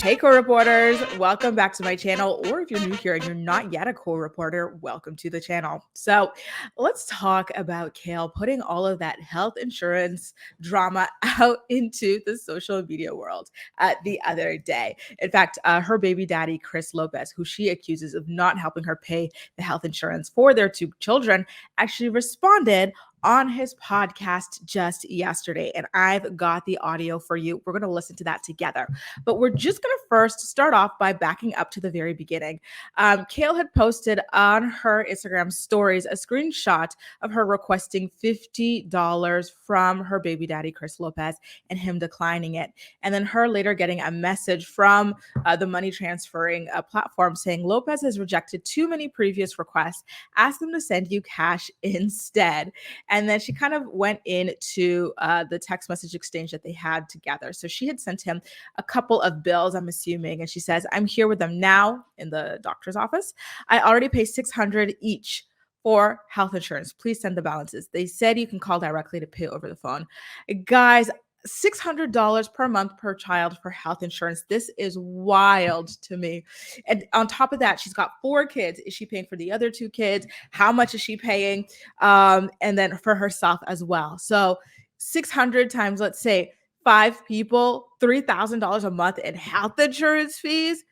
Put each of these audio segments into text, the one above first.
Hey, co-reporters, welcome back to my channel. Or if you're new here and you're not yet a co-reporter, welcome to the channel. So let's talk about Kail putting all of that health insurance drama out into the social media world the other day. In fact, her baby daddy, Chris Lopez, who she accuses of not helping her pay the health insurance for their two children, actually responded on his podcast just yesterday. And I've got the audio for you. We're going to listen to that together. But we're just going to first start off by backing up to the very beginning. Kail had posted on her Instagram stories a screenshot of her requesting $50 from her baby daddy, Chris Lopez, and him declining it. And then her later getting a message from the money transferring platform saying Lopez has rejected too many previous requests. Ask them to send you cash instead. And then she kind of went into the text message exchange that they had together. So she had sent him a couple of bills, I'm assuming. And she says, I'm here with them now in the doctor's office. I already pay $600 each for health insurance. Please send the balances. They said you can call directly to pay over the phone. Guys, $600 per month per child for health insurance. This is wild to me. And on top of that, she's got 4 kids. Is she paying for the other 2 kids? How much is she paying? And then for herself as well. So 600 times, let's say 5 people, $3,000 a month in health insurance fees.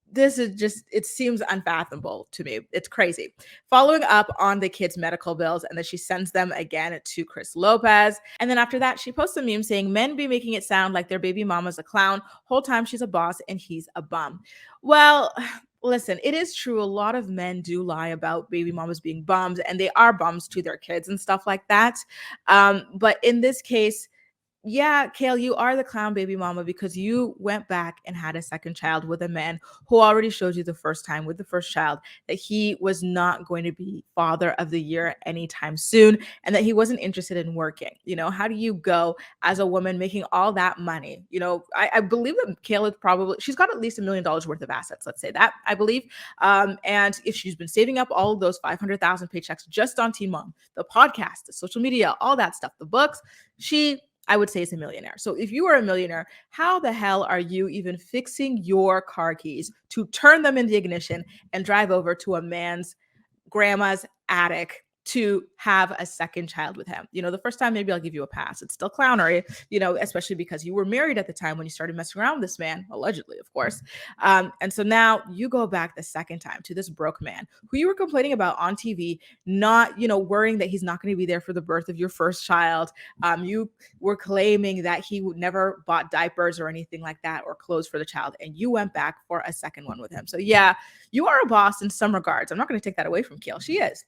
This is just, it seems unfathomable to me. It's crazy. Following up on the kids' medical bills, and then she sends them again to Chris Lopez. And then after that, she posts a meme saying, men be making it sound like their baby mama's a clown. Whole time she's a boss and he's a bum. Well, listen, it is true. A lot of men do lie about baby mamas being bums, and they are bums to their kids and stuff like that. But in this case, yeah, Kail, you are the clown baby mama because you went back and had a second child with a man who already showed you the first time with the first child that he was not going to be father of the year anytime soon and that he wasn't interested in working. You know, how do you go as a woman making all that money? You know, I believe that Kail is probably, she's got at least $1 million worth of assets. Let's say that, I believe. And if she's been saving up all of those 500,000 paychecks just on Teen Mom, the podcast, the social media, all that stuff, the books, I would say is a millionaire. So if you are a millionaire, how the hell are you even fixing your car keys to turn them in the ignition and drive over to a man's grandma's attic to have a second child with him? You know, the first time, maybe I'll give you a pass. It's still clownery, you know, especially because you were married at the time when you started messing around with this man, allegedly, of course. And so now you go back the second time to this broke man who you were complaining about on TV, not, you know, worrying that he's not going to be there for the birth of your first child. You were claiming that he never bought diapers or anything like that or clothes for the child. And you went back for a second one with him. So yeah, you are a boss in some regards. I'm not going to take that away from Kail. She is.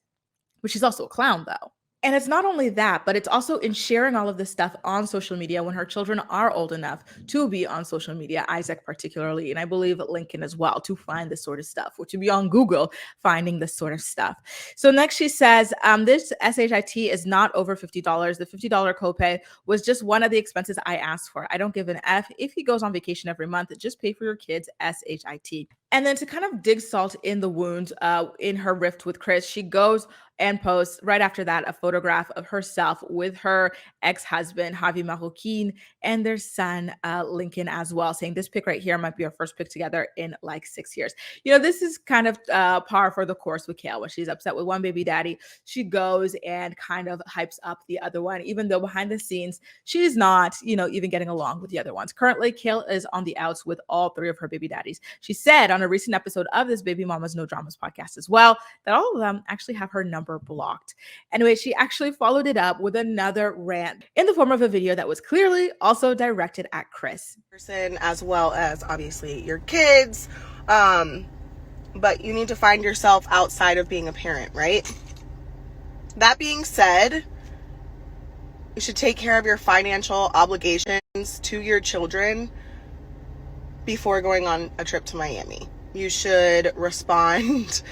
But she's also a clown, though. And it's not only that, but it's also in sharing all of this stuff on social media when her children are old enough to be on social media, Isaac particularly, and I believe Lincoln as well, to find this sort of stuff, or to be on Google finding this sort of stuff. So next she says, this SHIT is not over $50. The $50 copay was just one of the expenses I asked for. I don't give an F. If he goes on vacation every month, just pay for your kids' SHIT. And then to kind of dig salt in the wound in her rift with Chris, she goes and posts right after that a photograph of herself with her ex-husband, Javi Marroquin, and their son, Lincoln, as well, saying this pic right here might be our first pic together in like 6 years. You know, this is kind of par for the course with Kail. When she's upset with one baby daddy, she goes and kind of hypes up the other one, even though behind the scenes, she's not, you know, even getting along with the other ones. Currently, Kail is on the outs with all 3 of her baby daddies. She said on a recent episode of this Baby Mama's No Dramas podcast as well, that all of them actually have her number blocked. Anyway, she actually followed it up with another rant in the form of a video that was clearly also directed at Chris. Person as well as obviously your kids, but you need to find yourself outside of being a parent, right? That being said, you should take care of your financial obligations to your children before going on a trip to Miami. You should respond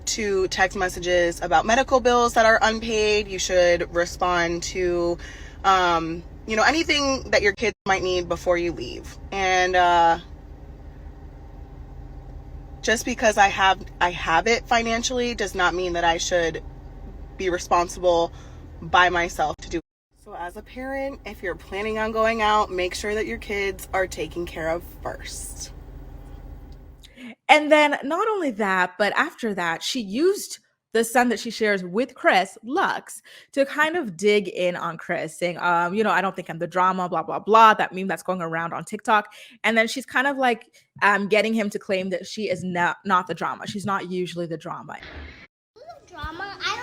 to text messages about medical bills that are unpaid. You should respond to, you know, anything that your kids might need before you leave. And just because I have it financially does not mean that I should be responsible by myself to do. So as a parent, if you're planning on going out, make sure that your kids are taken care of first. And then not only that, but after that, she used the son that she shares with Chris, Lux, to kind of dig in on Chris, saying, I don't think I'm the drama, blah, blah, blah, that meme that's going around on TikTok. And then she's kind of like getting him to claim that she is not the drama. She's not usually the drama. Drama? I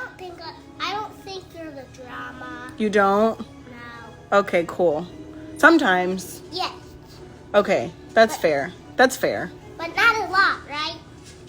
don't think you're the drama. You don't? No. Okay, cool. Sometimes. Yes. Okay, that's fair. That's fair. But not a lot, right?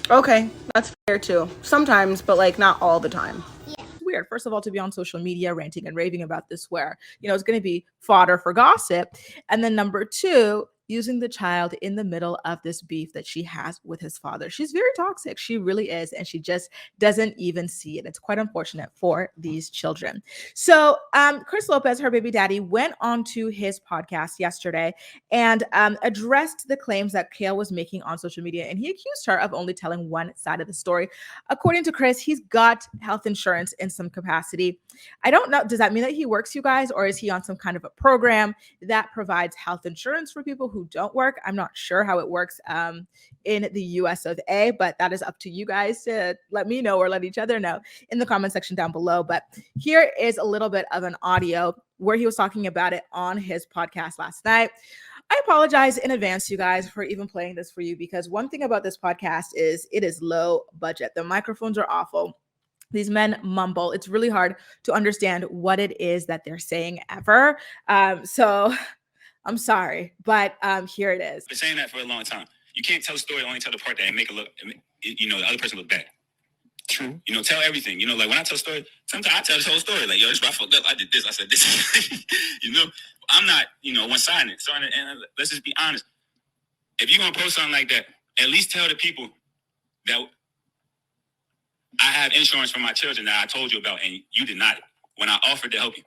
Okay, that's fair too. Sometimes, but like not all the time. Yeah. Weird, first of all, to be on social media ranting and raving about this where, it's going to be fodder for gossip. And then number two, using the child in the middle of this beef that she has with his father. She's very toxic. She really is. And she just doesn't even see it. It's quite unfortunate for these children. So Chris Lopez, her baby daddy, went on to his podcast yesterday and addressed the claims that Kail was making on social media. And he accused her of only telling one side of the story. According to Chris, he's got health insurance in some capacity. I don't know. Does that mean that he works, you guys, or is he on some kind of a program that provides health insurance for people who don't work? I'm not sure how it works in the US of A, but that is up to you guys to let me know or let each other know in the comment section down below. But here is a little bit of an audio where he was talking about it on his podcast last night. I apologize in advance, you guys, for even playing this for you, because one thing about this podcast is it is low budget. The microphones are awful. These men mumble. It's really hard to understand what it is that they're saying ever. So I'm sorry, but here it is. I've been saying that for a long time. You can't tell a story, only tell the part that make it look, the other person look bad. True. Tell everything. Like when I tell a story, sometimes I tell the whole story. Like, yo, this is why I fucked up. I did this. I said this. I'm not, one-sided. So, and let's just be honest. If you're going to post something like that, at least tell the people that I have insurance for my children that I told you about, and you denied it when I offered to help you.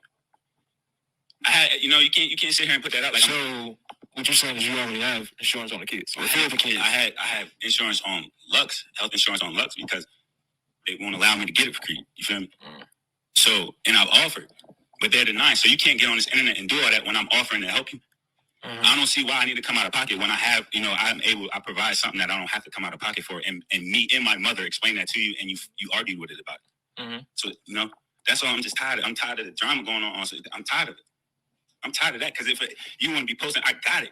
I had, you can't sit here and put that out. Like, so what you're saying is you already have insurance on the kids. So I have insurance on Lux, health insurance on Lux, because they won't allow me to get it for free. You feel me? So, and I've offered, but they're denying. So you can't get on this internet and do all that when I'm offering to help you. I don't see why I need to come out of pocket when I have, I provide something that I don't have to come out of pocket for. And me and my mother explain that to you, and you argued with it about it. So, that's all. I'm just tired. I'm tired of the drama going on. So I'm tired of it. I'm tired of that, because if you want to be posting, I got it.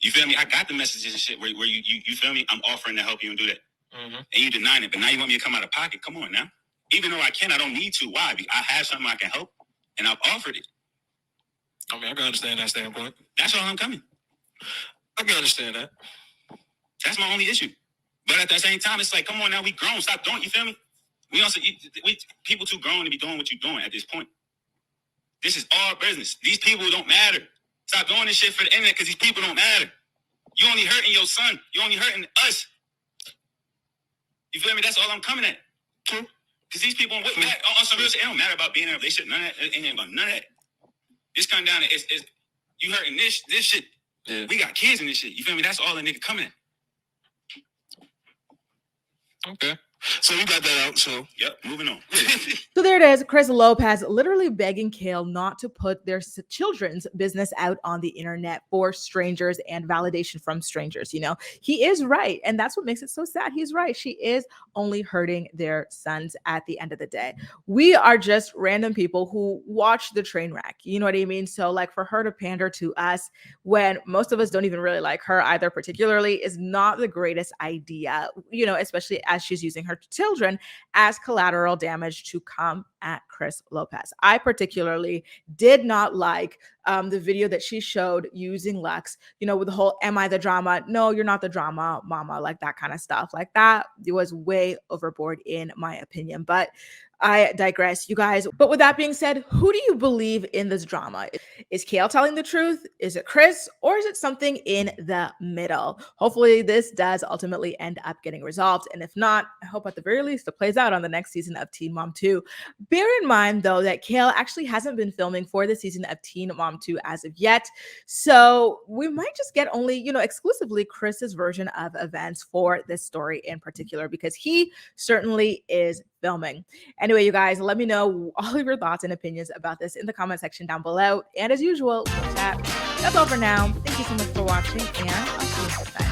You feel me? I got the messages and shit where you feel me? I'm offering to help you and do that. And you denying it, but now you want me to come out of pocket? Come on now. Even though I can, I don't need to. Why? Because I have something I can help, and I've offered it. I mean, I can understand that standpoint. That's all I'm coming. I can understand that. That's my only issue. But at the same time, it's like, come on now, we grown. Stop doing it. You feel me? We people too grown to be doing what you're doing at this point. This is all business. These people don't matter. Stop doing this shit for the internet, because these people don't matter. You only hurting your son. You only hurting us. You feel me? That's all I'm coming at. True. Because these people, on some real shit, it don't matter about being in a relationship. None of that. It ain't about none of that. This come down to it's you hurting this shit. Yeah. We got kids in this shit. You feel me? That's all the nigga coming at. Okay. So you got that out. So, yep, moving on. So there it is. Chris Lopez literally begging Kail not to put their children's business out on the internet for strangers and validation from strangers. He is right. And that's what makes it so sad. He's right. She is only hurting their sons at the end of the day. We are just random people who watch the train wreck. You know what I mean? So like for her to pander to us when most of us don't even really like her either particularly is not the greatest idea, especially as she's using her children as collateral damage to come at Chris Lopez. I particularly did not like the video that she showed using Lux, with the whole, am I the drama? No, you're not the drama, mama, like that kind of stuff. Like that, it was way overboard in my opinion, but I digress, you guys. But with that being said, who do you believe in this drama? Is Kail telling the truth? Is it Chris? Or is it something in the middle? Hopefully this does ultimately end up getting resolved. And if not, I hope at the very least it plays out on the next season of Teen Mom 2. Bear in mind, though, that Kail actually hasn't been filming for the season of Teen Mom 2 as of yet. So we might just get only, exclusively Chris's version of events for this story in particular, because he certainly is filming. Anyway, you guys, let me know all of your thoughts and opinions about this in the comment section down below. And as usual, we'll chat. That's all for now. Thank you so much for watching, and I'll see you next time.